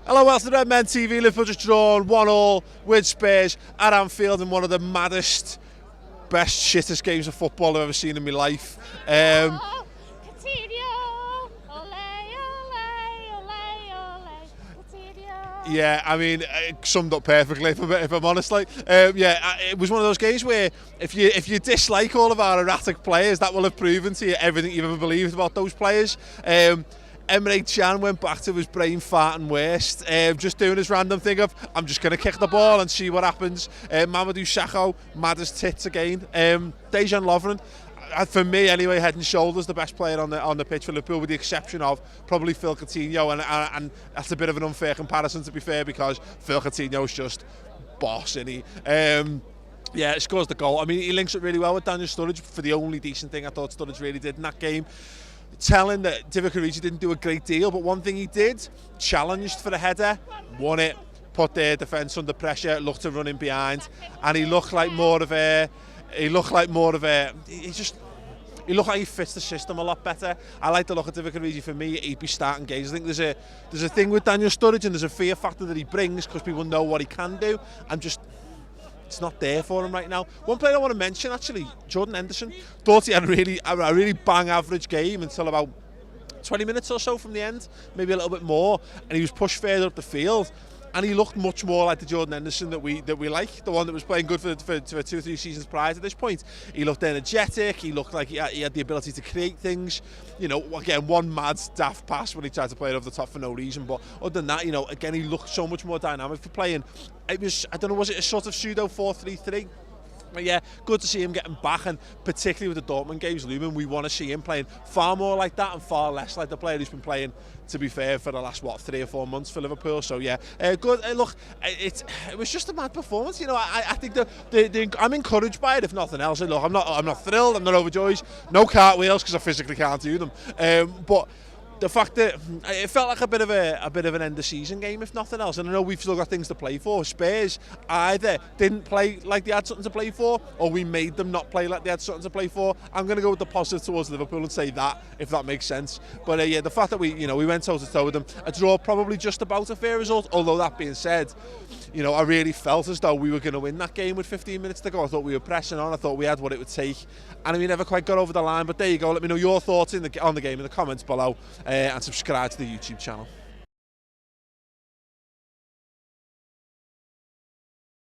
Hello, welcome to the Redmen TV. Liverpool just drawn 1-1 with Spurs at Anfield in one of the maddest, best, shittest games of football I've ever seen in my life. Coutinho, ole, ole, ole, ole, Coutinho. Yeah, I mean, it summed up perfectly if I'm honest. It was one of those games where if you dislike all of our erratic players, that will have proven to you everything you've ever believed about those players. Emre Can went back to his brain farting worst, just doing his random thing of, I'm just going to kick the ball and see what happens. Mamadou Sakho, mad as tits again. Dejan Lovren, for me anyway, head and shoulders the best player on the pitch for Liverpool, with the exception of probably Phil Coutinho, and that's a bit of an unfair comparison, to be fair, because Phil Coutinho's just boss, isn't he? Yeah, scores the goal. I mean, he links it really well with Daniel Sturridge for the only decent thing I thought Sturridge really did in that game. Telling that Divock Origi didn't do a great deal, but one thing he did, challenged for the header, won it, put their defence under pressure, looked to run in behind, and he looked like more of a, he looked like he fits the system a lot better. I like the look at Divock Origi. For me, he'd be starting games. I think there's a thing with Daniel Sturridge, and there's a fear factor that he brings because people know what he can do, and just it's not there for him right now. One player I want to mention, actually, Jordan Henderson. Thought he had a really bang average game until about 20 minutes or so from the end, maybe a little bit more, and he was pushed further up the field, and he looked much more like the Jordan Henderson that we like, the one that was playing good for 2 or 3 seasons prior to this point. He looked energetic, he looked like he had the ability to create things. You know, again, one mad daft pass when he tried to play it over the top for no reason, but other than that, you know, again, he looked so much more dynamic for playing. It was, I don't know, was it a sort of pseudo 4-3-3? But yeah, good to see him getting back, and particularly with the Dortmund games looming, we want to see him playing far more like that and far less like the player who's been playing, to be fair, for the last 3 or 4 months for Liverpool. So yeah, good. Look, it was just a mad performance. You know, I think I'm encouraged by it, if nothing else. Look, I'm not thrilled, I'm not overjoyed. No cartwheels because I physically can't do them. But the fact that it felt like a bit of an end of season game, if nothing else, and I know we've still got things to play for. Spurs either didn't play like they had something to play for, or we made them not play like they had something to play for. I'm going to go with the positive towards Liverpool and say that, if that makes sense. But yeah, the fact that we went toe to toe with them, a draw probably just about a fair result. Although that being said, you know, I really felt as though we were going to win that game with 15 minutes to go. I thought we were pressing on. I thought we had what it would take, and we never quite got over the line. But there you go. Let me know your thoughts on the game in the comments below. And subscribe to the YouTube channel.